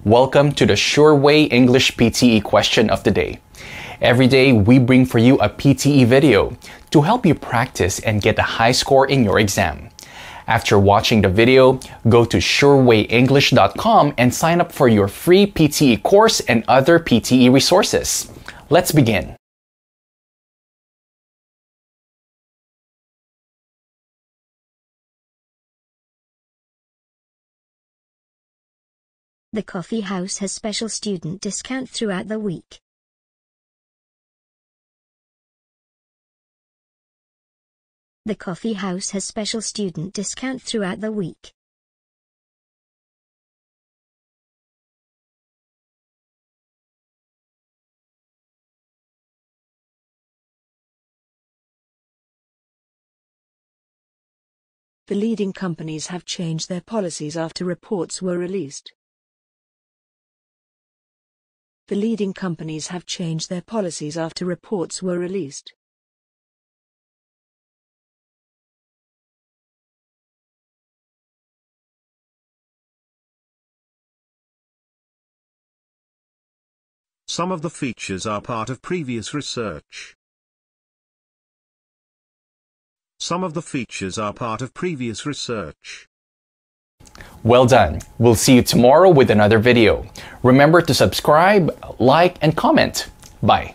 Welcome to the Sure Way English PTE question of the day. Every day, we bring for you a PTE video to help you practice and get a high score in your exam. After watching the video, go to sureway.english.com and sign up for your free PTE course and other PTE resources. Let's begin. The coffee house has special student discount throughout the week. The coffee house has special student discount throughout the week. The leading companies have changed their policies after reports were released. The leading companies have changed their policies after reports were released. Some of the features are part of previous research. Some of the features are part of previous research. Well done. We'll see you tomorrow with another video. Remember to subscribe, like, and comment. Bye.